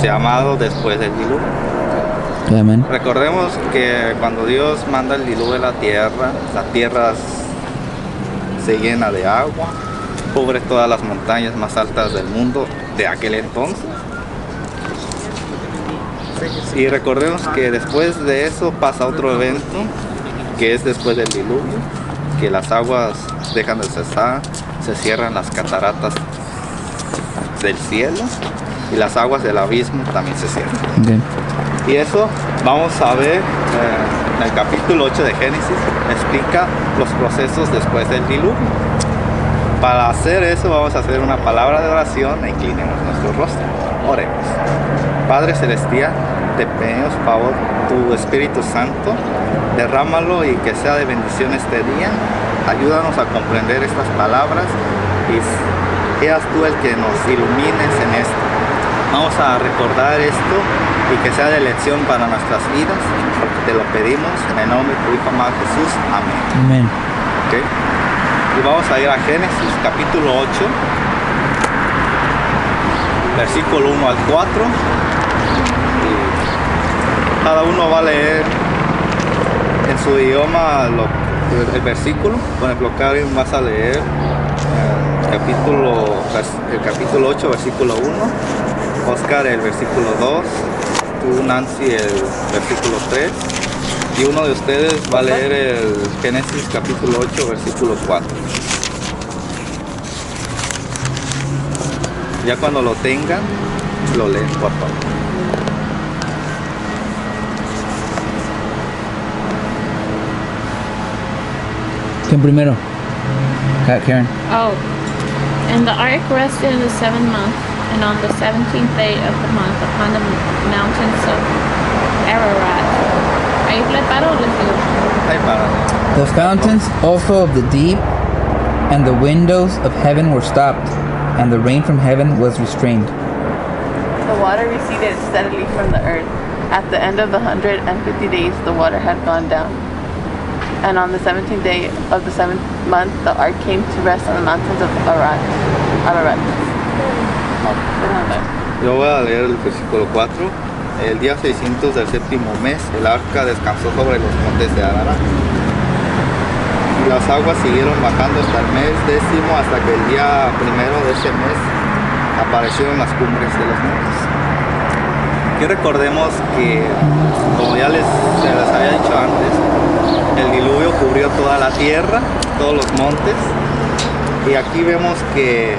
llamado después del diluvio. Amén. Recordemos que cuando Dios manda el diluvio a la tierra se llena de agua, cubre todas las montañas más altas del mundo de aquel entonces. Y recordemos que después de eso pasa otro evento, que es después del diluvio, que las aguas dejan de cesar, se cierran las cataratas del cielo y las aguas del abismo también se cierran. Okay. Y eso vamos a ver en el capítulo 8 de Génesis, explica los procesos después del diluvio. Para hacer eso vamos a hacer una palabra de oración e inclinemos nuestro rostro. Oremos. Padre Celestial, te pedimos por favor tu Espíritu Santo, derrámalo y que sea de bendición este día. Ayúdanos a comprender estas palabras y seas tú el que nos ilumines en esto. Vamos a recordar esto y que sea de lección para nuestras vidas, porque te lo pedimos en el nombre de tu Hijo amado Jesús. Amén. Amén. ¿Okay? Y vamos a ir a Génesis capítulo 8, versículo 1 al 4. Y cada uno va a leer en su idioma el versículo. Por ejemplo, Karen vas a leer el capítulo 8, versículo 1. Oscar el versículo 2. Tú, Nancy, el versículo 3. Y uno de ustedes va a leer el Génesis capítulo 8, versículo 4. Ya cuando lo tengan, lo leen, por favor. ¿Quién primero? Karen. Oh. And the ark rested in the 7th month, and on the 17th day of the month upon the mountains of Ararat. ¿Ahí le paro o les digo? Ahí para. The fountains also of the deep and the windows of heaven were stopped, and the rain from heaven was restrained. The water receded steadily from the earth. At the end of the 150 days, the water had gone down. And on the 17th day of the 7th month, the ark came to rest on the mountains of Ararat. Yo voy a leer el versículo 4. El día 600 del séptimo mes, el arca descansó sobre los montes de Ararat. Y las aguas siguieron bajando hasta el mes 10º, hasta que el día 1 de ese mes aparecieron las cumbres de los montes. Aquí recordemos que, como ya se les había dicho antes, el diluvio cubrió toda la tierra, todos los montes. Y aquí vemos que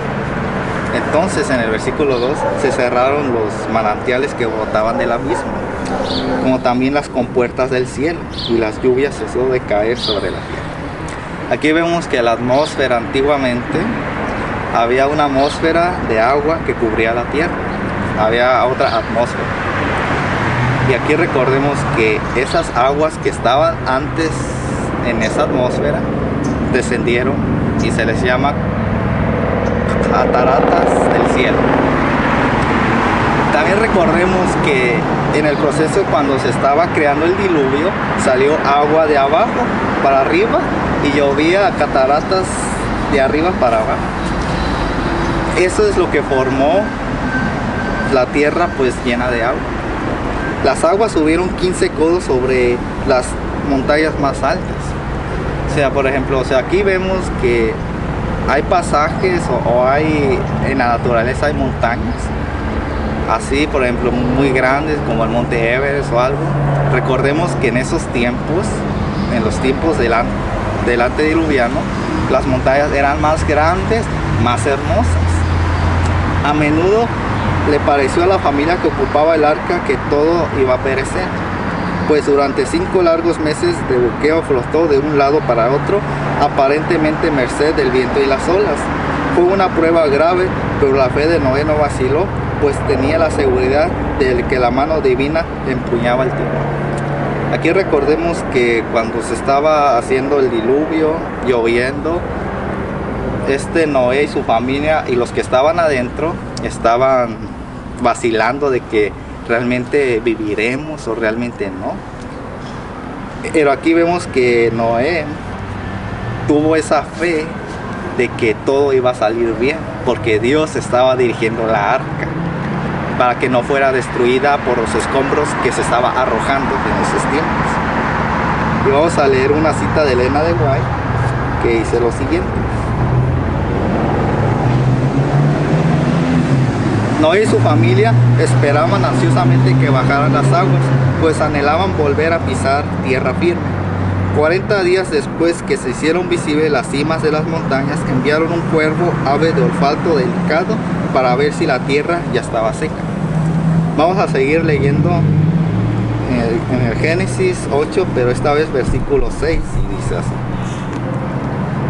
entonces en el versículo 2 se cerraron los manantiales que brotaban del abismo, como también las compuertas del cielo, y las lluvias cesó de caer sobre la tierra. Aquí vemos que la atmósfera antiguamente, había una atmósfera de agua que cubría la tierra, había otra atmósfera. Y aquí recordemos que esas aguas que estaban antes en esa atmósfera descendieron y se les llama cataratas del cielo. También recordemos que en el proceso, cuando se estaba creando el diluvio, salió agua de abajo para arriba y llovía cataratas de arriba para abajo. Eso es lo que formó la tierra pues llena de agua. Las aguas subieron 15 codos sobre las montañas más altas. O sea, por ejemplo, aquí vemos que hay pasajes o hay en la naturaleza hay montañas así, por ejemplo, muy grandes como el monte Everest o algo. Recordemos que en esos tiempos, en los tiempos del antediluviano, las montañas eran más grandes, más hermosas. A menudo le pareció a la familia que ocupaba el arca que todo iba a perecer, pues durante 5 largos meses de buqueo flotó de un lado para otro, aparentemente merced del viento y las olas. Fue una prueba grave, pero la fe de Noé no vaciló, pues tenía la seguridad de que la mano divina empuñaba el timón. Aquí recordemos que cuando se estaba haciendo el diluvio, lloviendo, Noé y su familia y los que estaban adentro estaban vacilando de que realmente viviremos o realmente no. Pero aquí vemos que Noé tuvo esa fe de que todo iba a salir bien, porque Dios estaba dirigiendo la arca. para que no fuera destruida por los escombros que se estaba arrojando en esos tiempos. Y vamos a leer una cita de Elena de White que dice lo siguiente: Noé y su familia esperaban ansiosamente que bajaran las aguas, pues anhelaban volver a pisar tierra firme. 40 días después que se hicieron visibles las cimas de las montañas, enviaron un cuervo, ave de olfato delicado, para ver si la tierra ya estaba seca. Vamos a seguir leyendo en el Génesis 8, pero esta vez versículo 6, y dice así: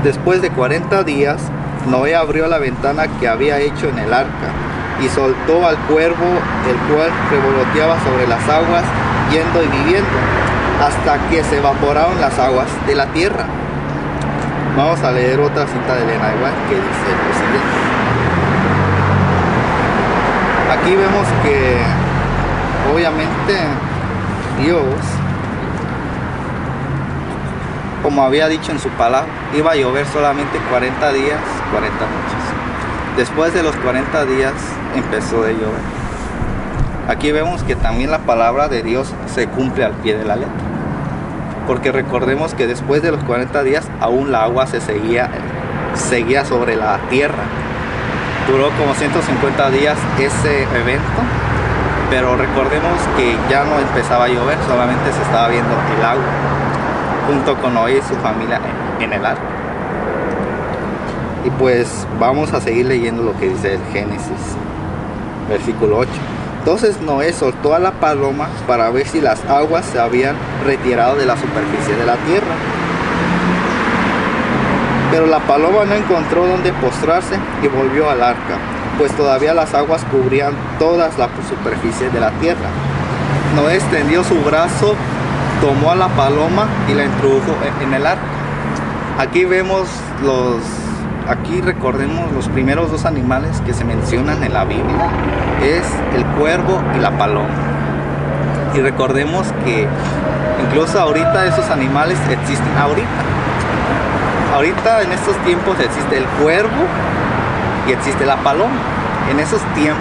Después de 40 días, Noé abrió la ventana que había hecho en el arca y soltó al cuervo, el cual revoloteaba sobre las aguas, yendo y viviendo, hasta que se evaporaron las aguas de la tierra. Vamos a leer otra cita de Elena de White que dice lo siguiente: Aquí vemos que obviamente Dios, como había dicho en su palabra, iba a llover solamente 40 días, 40 noches. Después de los 40 días empezó a llover. Aquí vemos que también la palabra de Dios se cumple al pie de la letra. Porque recordemos que después de los 40 días aún la agua se seguía sobre la tierra. Duró como 150 días ese evento, pero recordemos que ya no empezaba a llover, solamente se estaba viendo el agua, junto con Noé y su familia en el arca. Y pues vamos a seguir leyendo lo que dice el Génesis, versículo 8. Entonces Noé soltó a la paloma para ver si las aguas se habían retirado de la superficie de la tierra. Pero la paloma no encontró dónde postrarse y volvió al arca, pues todavía las aguas cubrían toda la superficie de la tierra. Noé extendió su brazo, tomó a la paloma y la introdujo en el arca. Aquí recordemos los primeros dos animales que se mencionan en la Biblia, es el cuervo y la paloma. Y recordemos que incluso ahorita esos animales existen ahorita en estos tiempos existe el cuervo y existe la paloma. En esos tiempos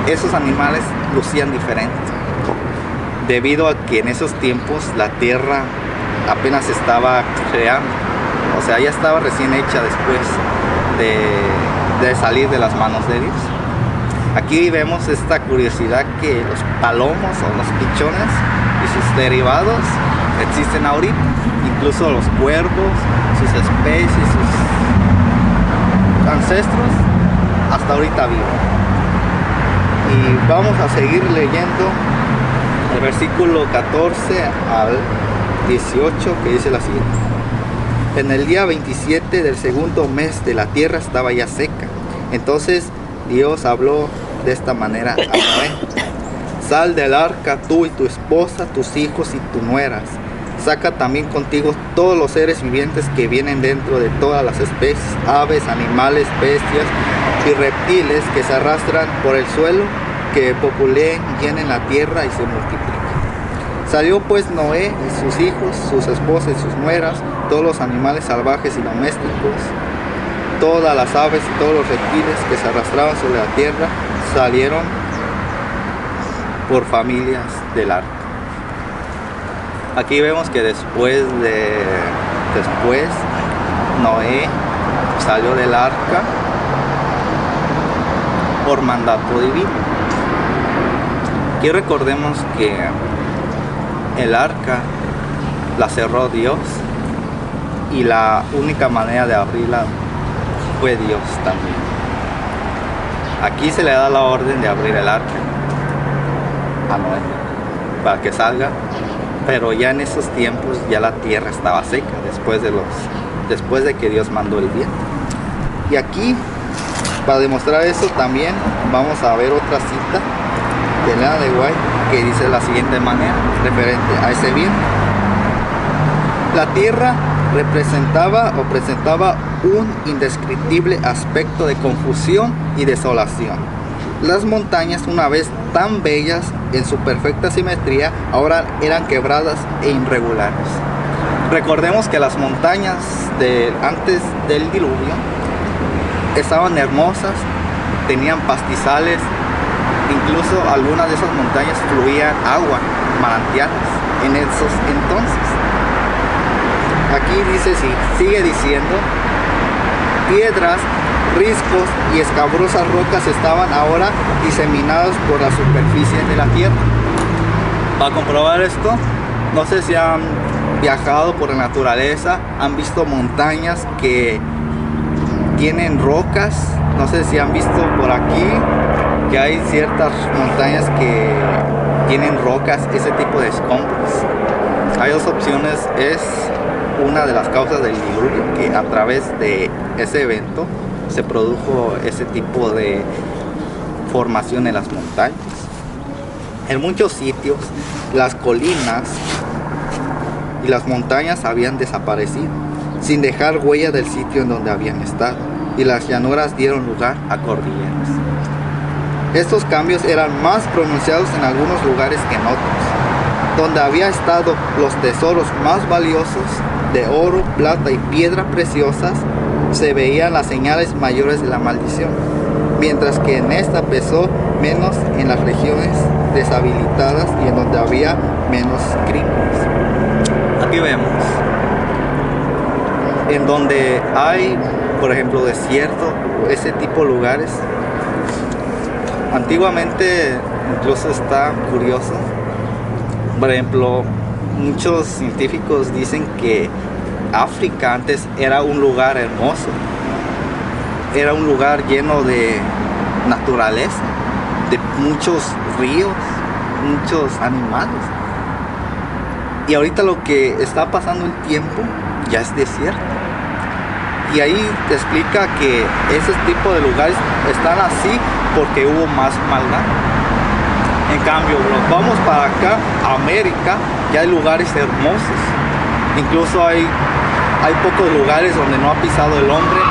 esos animales lucían diferentes, debido a que en esos tiempos la tierra apenas se estaba creando. O sea, ya estaba recién hecha después de salir de las manos de Dios. Aquí vemos esta curiosidad que los palomos o los pichones y sus derivados existen ahorita. Incluso los cuervos, sus especies, sus ancestros, hasta ahorita viven. Y vamos a seguir leyendo el versículo 14 al 18, que dice la siguiente: En el día 27 del segundo mes de la tierra estaba ya seca. Entonces Dios habló de esta manera a Noé: Sal del arca tú y tu esposa, tus hijos y tus nueras. Saca también contigo todos los seres vivientes que vienen dentro de todas las especies, aves, animales, bestias y reptiles que se arrastran por el suelo, que populeen, llenen la tierra y se multipliquen. Salió pues Noé y sus hijos, sus esposas y sus nueras, todos los animales salvajes y domésticos, todas las aves y todos los reptiles que se arrastraban sobre la tierra, salieron por familias del arca. Aquí vemos que después Noé salió del arca por mandato divino. Y recordemos que el arca la cerró Dios y la única manera de abrirla fue Dios también. Aquí se le da la orden de abrir el arca a Noé para que salga, pero ya en esos tiempos ya la tierra estaba seca después de que Dios mandó el viento. Y aquí, para demostrar eso, también vamos a ver otra cita de Elena de White que dice de la siguiente manera referente a ese viento: La tierra presentaba un indescriptible aspecto de confusión y desolación. Las montañas, una vez tan bellas en su perfecta simetría, ahora eran quebradas e irregulares. Recordemos que las montañas antes del diluvio estaban hermosas, tenían pastizales incluso algunas de esas montañas fluían agua, manantiales, en esos entonces. Aquí dice, sí, sigue diciendo, piedras, riscos y escabrosas rocas estaban ahora diseminadas por la superficie de la tierra. Para comprobar esto, no sé si han viajado por la naturaleza, han visto montañas que tienen rocas. No sé si han visto por aquí que hay ciertas montañas que tienen rocas, ese tipo de escombros. Hay dos opciones. Es una de las causas del diluvio, que a través de ese evento se produjo ese tipo de formación en las montañas. En muchos sitios las colinas y las montañas habían desaparecido sin dejar huella del sitio en donde habían estado, y las llanuras dieron lugar a cordilleras. Estos cambios eran más pronunciados en algunos lugares que en otros. Donde había estado los tesoros más valiosos de oro, plata y piedra preciosas, se veían las señales mayores de la maldición, mientras que en esta pesó menos en las regiones deshabilitadas y en donde había menos crímenes. Aquí vemos en donde hay, por ejemplo, desierto, ese tipo de lugares. Antiguamente, incluso está curioso, por ejemplo, muchos científicos dicen que África antes era un lugar hermoso, era un lugar lleno de naturaleza, de muchos ríos, muchos animales. Y ahorita lo que está pasando el tiempo ya es desierto. Y ahí te explica que ese tipo de lugares están así porque hubo más maldad. En cambio, nos vamos para acá, a América, ya hay lugares hermosos. Incluso hay pocos lugares donde no ha pisado el hombre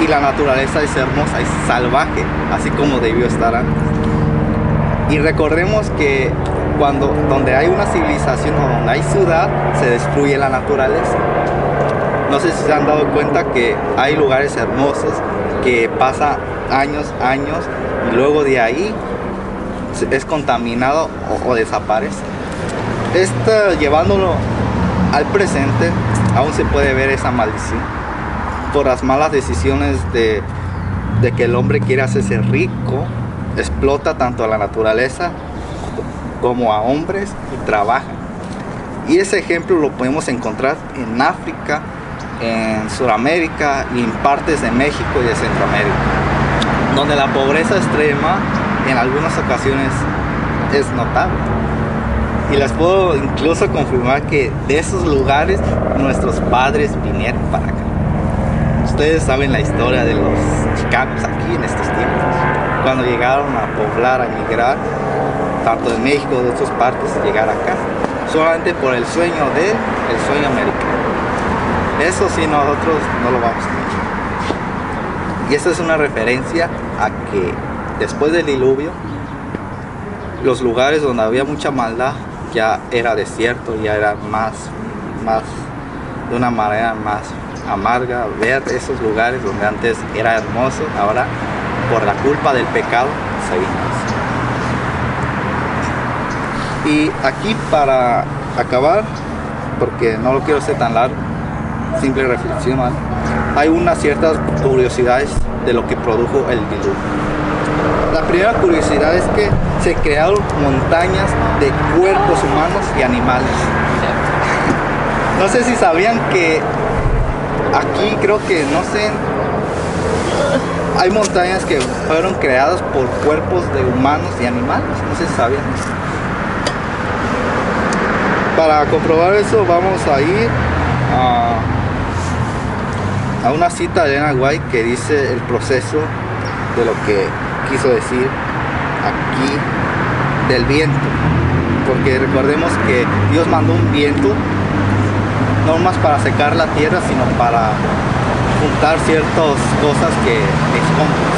y la naturaleza es hermosa, es salvaje, así como debió estar antes. Y recordemos que donde hay una civilización o donde hay ciudad, se destruye la naturaleza. No sé si se han dado cuenta que hay lugares hermosos que pasan años y luego de ahí es contaminado o desaparece. Llevándolo al presente, aún se puede ver esa maldición por las malas decisiones de que el hombre quiere hacerse rico, explota tanto a la naturaleza como a hombres y trabaja. Y ese ejemplo lo podemos encontrar en África, en Sudamérica y en partes de México y de Centroamérica, donde la pobreza extrema en algunas ocasiones es notable. Y les puedo incluso confirmar que de esos lugares nuestros padres vinieron para acá. Ustedes saben la historia de los chicanos aquí en estos tiempos, cuando llegaron a poblar, a emigrar, tanto de México como de otras partes, llegar acá, solamente por el sueño americano. Eso sí, nosotros no lo vamos a hacer. Y esa es una referencia a que después del diluvio, los lugares donde había mucha maldad ya era desierto, ya era más de una manera más amarga ver esos lugares donde antes era hermoso, ahora por la culpa del pecado se vino. Y aquí, para acabar, porque no lo quiero hacer tan largo, simple reflexión, ¿vale? Hay unas ciertas curiosidades de lo que produjo el diluvio. La primera curiosidad es que se crearon montañas de cuerpos humanos y animales. No sé si sabían que aquí, creo que, no sé, hay montañas que fueron creadas por cuerpos de humanos y animales. No sé si sabían eso. Para comprobar eso vamos a ir a una cita de Elena White que dice el proceso de lo que quiso decir aquí del viento, porque recordemos que Dios mandó un viento no más para secar la tierra, sino para juntar ciertas cosas que escombros.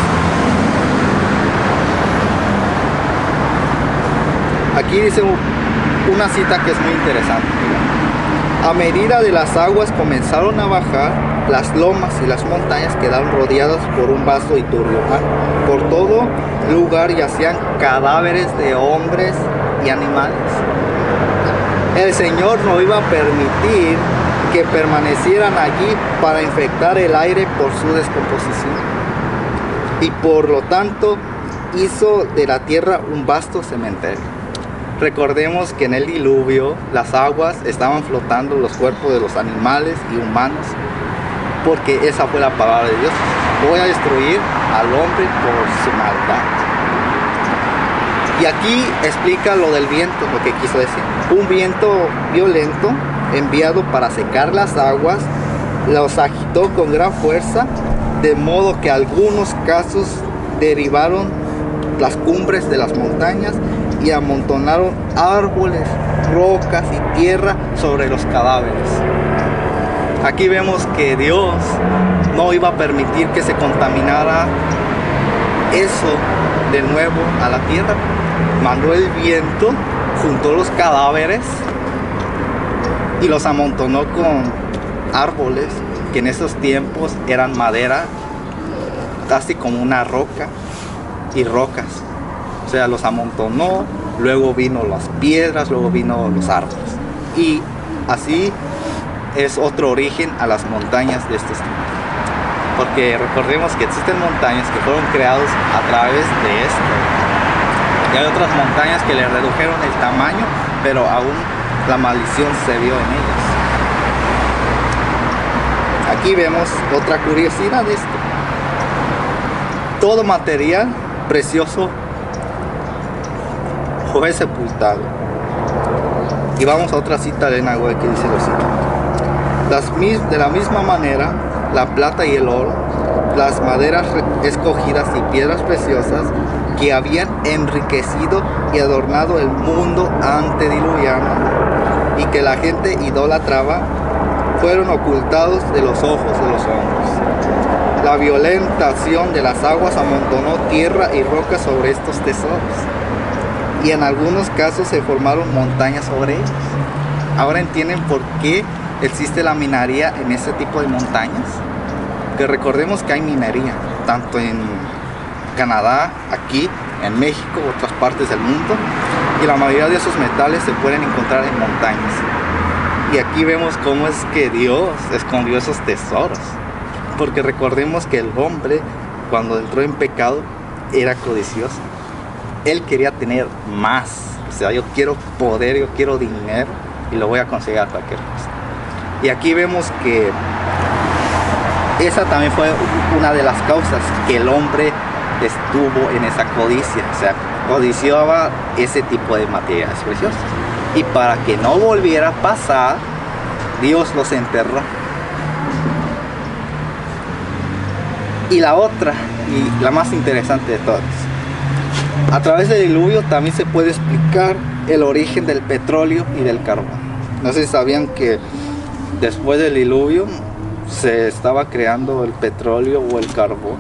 Aquí dice una cita que es muy interesante. A medida de las aguas comenzaron a bajar, las lomas y las montañas quedaron rodeadas por un vasto y turbio mar. Por todo lugar yacían cadáveres de hombres y animales. El Señor no iba a permitir que permanecieran allí para infectar el aire por su descomposición. Y por lo tanto hizo de la tierra un vasto cementerio. Recordemos que en el diluvio las aguas estaban flotando los cuerpos de los animales y humanos, porque esa fue la palabra de Dios: voy a destruir al hombre por su maldad. Y aquí explica lo del viento, lo que quiso decir. Un viento violento enviado para secar las aguas los agitó con gran fuerza, de modo que algunos casos derivaron las cumbres de las montañas y amontonaron árboles, rocas y tierra sobre los cadáveres. Aquí vemos que Dios no iba a permitir que se contaminara eso de nuevo a la tierra. Mandó el viento, juntó los cadáveres y los amontonó con árboles que en esos tiempos eran madera, casi como una roca, y rocas. O sea, los amontonó, luego vino las piedras, luego vino los árboles. Y así es otro origen a las montañas de estos tiempos. Porque recordemos que existen montañas que fueron creadas a través de esto. Y hay otras montañas que le redujeron el tamaño, pero aún la maldición se vio en ellas. Aquí vemos otra curiosidad de esto. Todo material precioso fue sepultado. Y vamos a otra cita de Elena White que dice lo siguiente: de la misma manera, la plata y el oro, las maderas escogidas y piedras preciosas que habían enriquecido y adornado el mundo antediluviano y que la gente idolatraba, fueron ocultados de los ojos de los hombres. La violentación de las aguas amontonó tierra y roca sobre estos tesoros, y en algunos casos se formaron montañas sobre ellos. Ahora entienden por qué existe la minería en ese tipo de montañas. Que recordemos que hay minería tanto en Canadá, aquí en México, otras partes del mundo, y la mayoría de esos metales se pueden encontrar en montañas. Y aquí vemos cómo es que Dios escondió esos tesoros, porque recordemos que el hombre, cuando entró en pecado, era codicioso. Él quería tener más. O sea, yo quiero poder, yo quiero dinero, y lo voy a conseguir a cualquier cosa. Y aquí vemos que esa también fue una de las causas que el hombre estuvo en esa codicia. O sea, codiciaba ese tipo de materiales preciosos. Y para que no volviera a pasar, Dios los enterró. Y la otra, y la más interesante de todas, a través del diluvio también se puede explicar el origen del petróleo y del carbón. No sé si sabían que después del diluvio se estaba creando el petróleo o el carbón.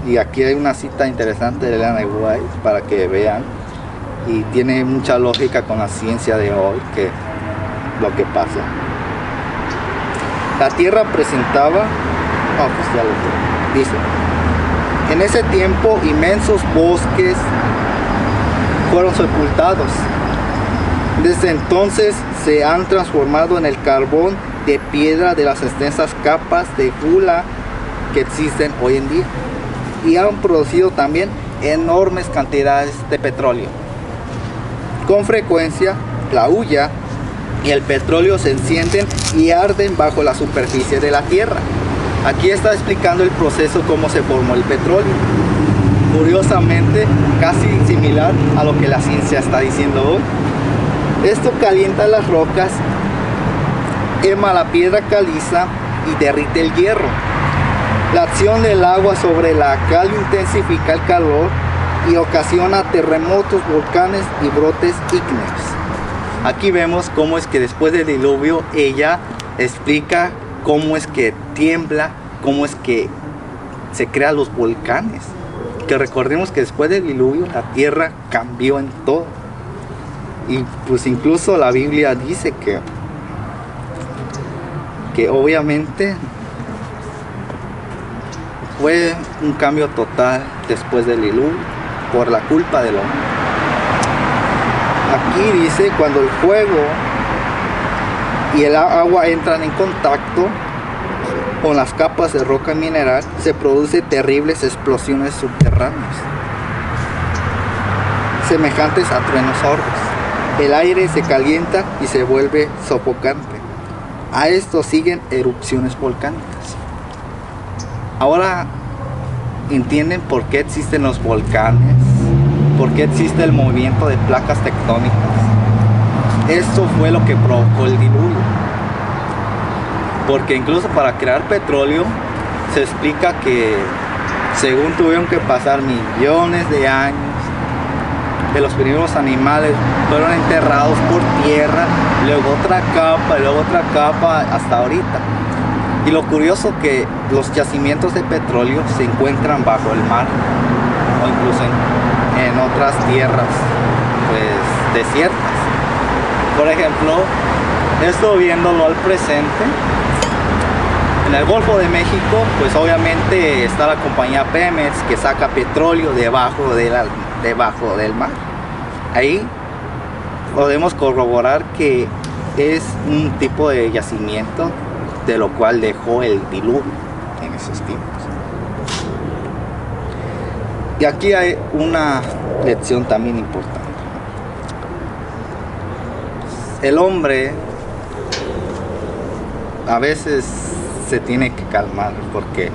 Y aquí hay una cita interesante de Elena White para que vean. Y tiene mucha lógica con la ciencia de hoy, que lo que pasa. La tierra presentaba, dice, en ese tiempo inmensos bosques fueron sepultados. Desde entonces se han transformado en el carbón de piedra de las extensas capas de hula que existen hoy en día, y han producido también enormes cantidades de petróleo. Con frecuencia, la hulla y el petróleo se encienden y arden bajo la superficie de la tierra. Aquí está explicando el proceso, cómo se formó el petróleo. Curiosamente, casi similar a lo que la ciencia está diciendo hoy. Esto calienta las rocas, quema la piedra caliza y derrite el hierro. La acción del agua sobre la cal intensifica el calor y ocasiona terremotos, volcanes y brotes ígneos. Aquí vemos cómo es que después del diluvio ella explica cómo es que tiembla, cómo es que se crean los volcanes. Que recordemos que después del diluvio la tierra cambió en todo. Y pues incluso la Biblia dice que obviamente fue un cambio total después del diluvio por la culpa del hombre. Aquí dice cuando el fuego y el agua entran en contacto con las capas de roca mineral, se producen terribles explosiones subterráneas, semejantes a truenos sordos. El aire se calienta y se vuelve sofocante. A esto siguen erupciones volcánicas. Ahora entienden por qué existen los volcanes, por qué existe el movimiento de placas tectónicas. Esto fue lo que provocó el diluvio. Porque incluso para crear petróleo se explica que según tuvieron que pasar millones de años, de los primeros animales fueron enterrados por tierra, luego otra capa hasta ahorita. Y lo curioso que los yacimientos de petróleo se encuentran bajo el mar o incluso en otras tierras pues desiertas. Por ejemplo, esto viéndolo al presente, en el Golfo de México pues obviamente está la compañía Pemex que saca petróleo debajo del mar. Ahí podemos corroborar que es un tipo de yacimiento de lo cual dejó el diluvio en esos tiempos. Y aquí hay una lección también importante. El hombre a veces se tiene que calmar porque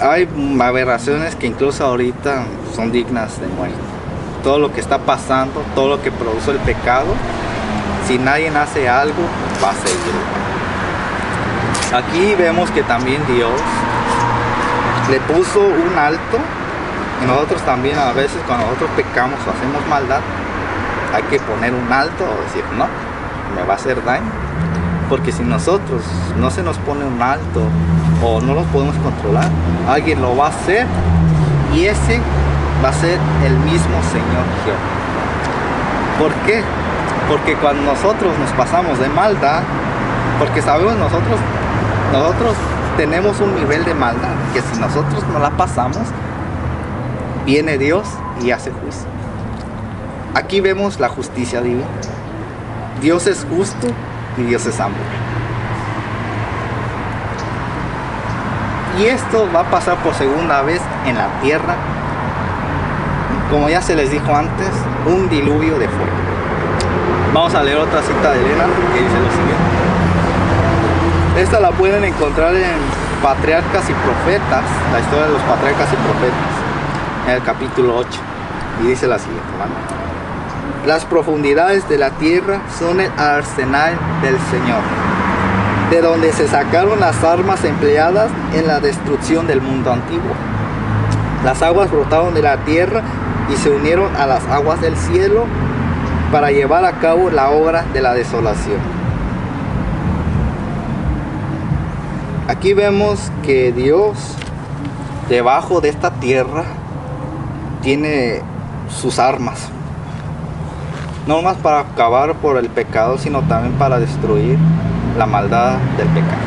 hay aberraciones que incluso ahorita son dignas de muerte. Todo lo que está pasando, todo lo que produce el pecado, si nadie hace algo, va a seguir. Aquí vemos que también Dios le puso un alto, y nosotros también a veces cuando nosotros pecamos o hacemos maldad, hay que poner un alto o decir, no, me va a hacer daño. Porque si nosotros no se nos pone un alto o no los podemos controlar, alguien lo va a hacer y ese va a ser el mismo Señor Jehová. ¿Por qué? Porque cuando nosotros nos pasamos de maldad, porque sabemos nosotros tenemos un nivel de maldad que si nosotros no la pasamos, viene Dios y hace juicio. Aquí vemos la justicia divina. Dios es justo y Dios es amor. Y esto va a pasar por segunda vez en la tierra. Como ya se les dijo antes, un diluvio de fuego. Vamos a leer otra cita de Elena que dice lo siguiente. Esta la pueden encontrar en Patriarcas y Profetas, la historia de los patriarcas y profetas, en el capítulo 8. Y dice la siguiente, ¿vale? Las profundidades de la tierra son el arsenal del Señor, de donde se sacaron las armas empleadas en la destrucción del mundo antiguo. Las aguas brotaron de la tierra y se unieron a las aguas del cielo para llevar a cabo la obra de la desolación. Aquí vemos que Dios, debajo de esta tierra, tiene sus armas. No más para acabar por el pecado, sino también para destruir la maldad del pecado.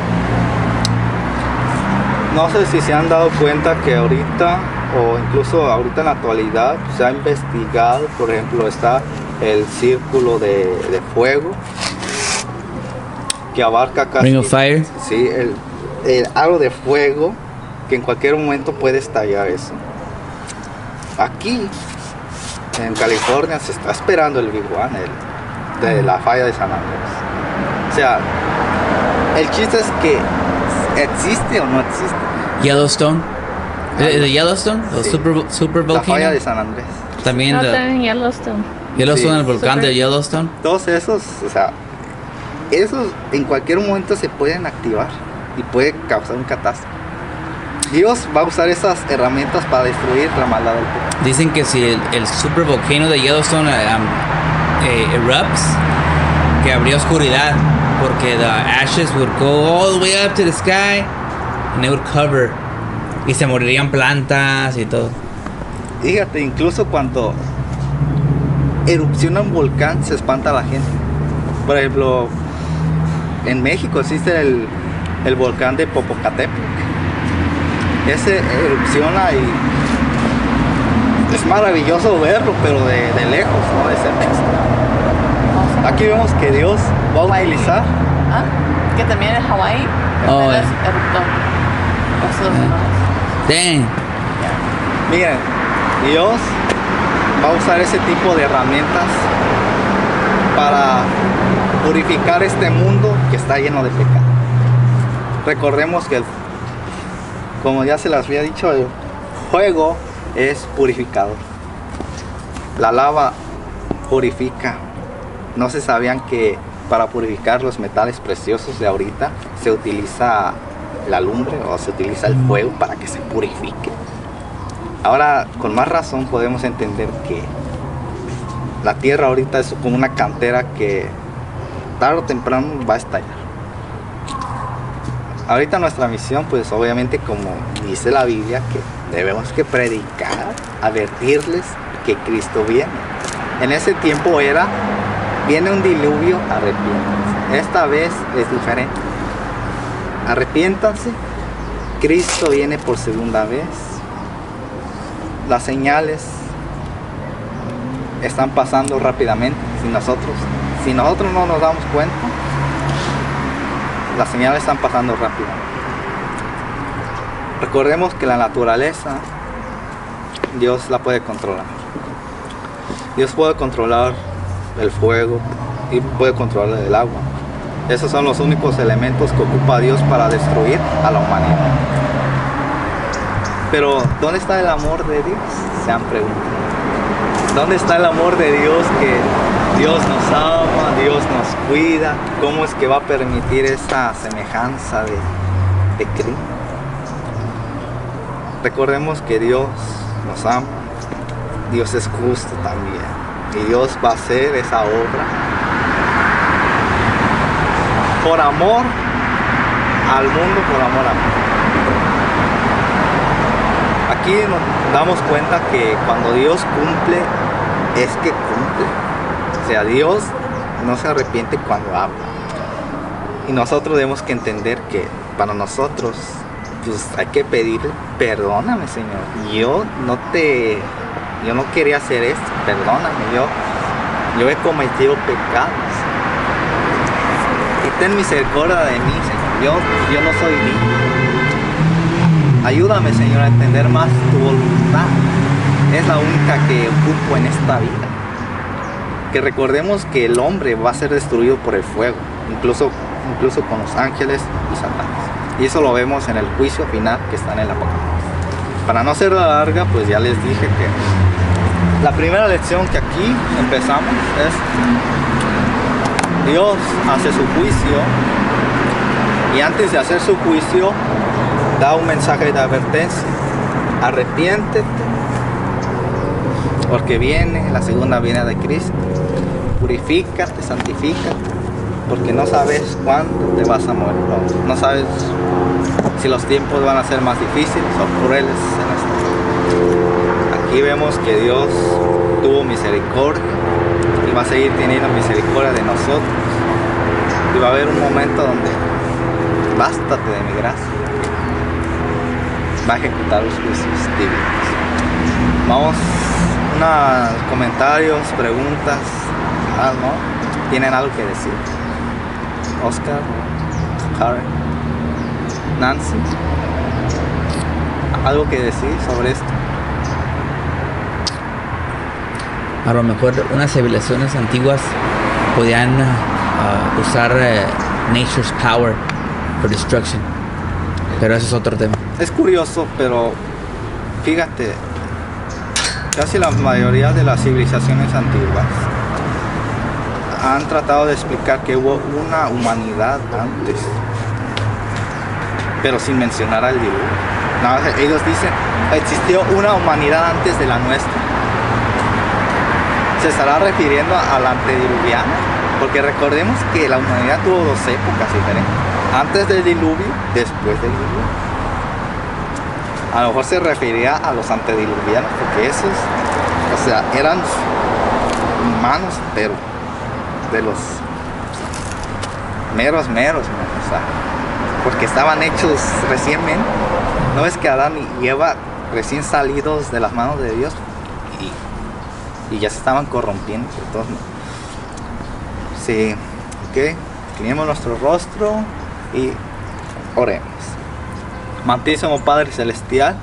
No sé si se han dado cuenta que ahorita, o incluso ahorita en la actualidad, se ha investigado, por ejemplo, está el círculo de fuego, que abarca casi... Ring of Fire. Sí, el aro de fuego, que en cualquier momento puede estallar eso. Aquí en California se está esperando el Big One, de la falla de San Andrés. O sea, el chiste es que existe o no existe. Yellowstone. ¿De Yellowstone? ¿El Sí. super La volcano? falla de San Andrés. También No, de también Yellowstone. Yellowstone, Sí. el volcán de Yellowstone. Todos esos, o sea, esos en cualquier momento se pueden activar y puede causar un catástrofe. Dios va a usar esas herramientas para destruir la maldad del pecado. Dicen que si el super volcano de Yellowstone erupts, que habría oscuridad, porque the ashes would go all the way up to the sky and it would cover, y se morirían plantas y todo. Fíjate, incluso cuando erupciona un volcán se espanta a la gente. Por ejemplo, en México existe el volcán de Popocatépetl. ese erupciona y es maravilloso verlo, pero de lejos, no de cerca. Aquí vemos que Dios va a utilizar. ¿Ah? Que también en Hawái Oh, apenas eruptó hace 2 semanas. Dang. Miren, Dios va a usar ese tipo de herramientas para purificar este mundo que está lleno de pecado. Recordemos que, como ya se las había dicho, el fuego es purificador. La lava purifica. No se sabían que para purificar los metales preciosos de ahorita se utiliza la lumbre o se utiliza el fuego para que se purifique. Ahora, con más razón podemos entender que la tierra ahorita es como una cantera que tarde o temprano va a estallar. Ahorita nuestra misión, pues obviamente, como dice la Biblia, que debemos que predicar, advertirles que Cristo viene. En ese tiempo viene un diluvio, arrepiéntanse. Esta vez es diferente. Arrepiéntanse, Cristo viene por segunda vez. Las señales están pasando rápidamente. Si nosotros no nos damos cuenta, las señales están pasando rápido. Recordemos que la naturaleza, Dios la puede controlar. Dios puede controlar el fuego y puede controlar el agua. Esos son los únicos elementos que ocupa Dios para destruir a la humanidad. Pero ¿dónde está el amor de Dios? Se han preguntado. ¿Dónde está el amor de Dios, que Dios nos ama, Dios nos cuida? ¿Cómo es que va a permitir esa semejanza de crimen? Recordemos que Dios nos ama, Dios es justo también, y Dios va a hacer esa obra por amor al mundo, por amor a mí. Aquí nos damos cuenta que cuando Dios cumple, es que cumple. O sea, Dios no se arrepiente cuando habla. Y nosotros debemos que entender que para nosotros, pues hay que pedirle, perdóname, Señor. Yo no quería hacer esto, perdóname. Yo he cometido pecados. Y ten misericordia de mí, Señor. Yo no soy digno. Ayúdame, Señor, a entender más tu voluntad. Es la única que ocupo en esta vida. Que recordemos que el hombre va a ser destruido por el fuego, incluso con los ángeles y Satanás. Y eso lo vemos en el juicio final que está en el Apocalipsis. Para no ser larga, pues ya les dije que la primera lección que aquí empezamos es: Dios hace su juicio, y antes de hacer su juicio da un mensaje de advertencia: arrepiéntete, porque viene la segunda venida de Cristo. Purifícate, santifícate, porque no sabes cuándo te vas a morir. No sabes si los tiempos van a ser más difíciles o crueles en esta vida. Aquí vemos que Dios tuvo misericordia y va a seguir teniendo misericordia de nosotros. Y va a haber un momento donde bástate de mi gracia. Va a ejecutar los juicios divinos. Vamos, unos comentarios, preguntas, ¿no? ¿Tienen algo que decir? Oscar, Karen, Nancy, ¿algo que decir sobre esto? A lo mejor unas civilizaciones antiguas podían usar nature's power for destruction, pero eso es otro tema. Es curioso, pero fíjate, casi la mayoría de las civilizaciones antiguas han tratado de explicar que hubo una humanidad antes, pero sin mencionar al diluvio. No, ellos dicen, existió una humanidad antes de la nuestra. Se estará refiriendo a la antediluviana, porque recordemos que la humanidad tuvo dos épocas diferentes: antes del diluvio, después del diluvio. A lo mejor se refería a los antediluvianos, porque esos, o sea, eran humanos, pero de los meros, o sea, porque estaban hechos recientemente. No es que Adán y Eva recién salidos de las manos de Dios y ya se estaban corrompiendo. Entonces, sí, ok, inclinemos nuestro rostro y oremos. Amantísimo Padre Celestial,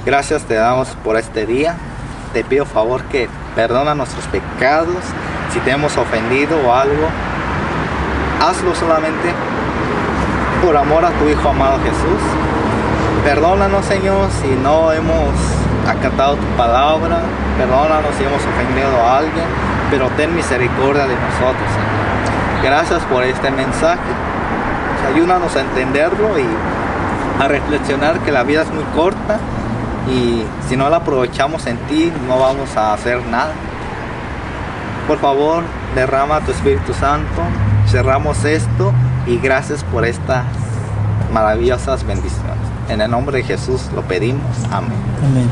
gracias te damos por este día. Te pido favor que perdona nuestros pecados. Si te hemos ofendido o algo, hazlo solamente por amor a tu Hijo amado Jesús. Perdónanos, Señor, si no hemos acatado tu palabra. Perdónanos si hemos ofendido a alguien, pero ten misericordia de nosotros, Señor. Gracias por este mensaje. Ayúdanos a entenderlo y a reflexionar que la vida es muy corta y si no la aprovechamos en ti, no vamos a hacer nada. Por favor, derrama tu Espíritu Santo. Cerramos esto y gracias por estas maravillosas bendiciones. En el nombre de Jesús lo pedimos. Amén. Amén.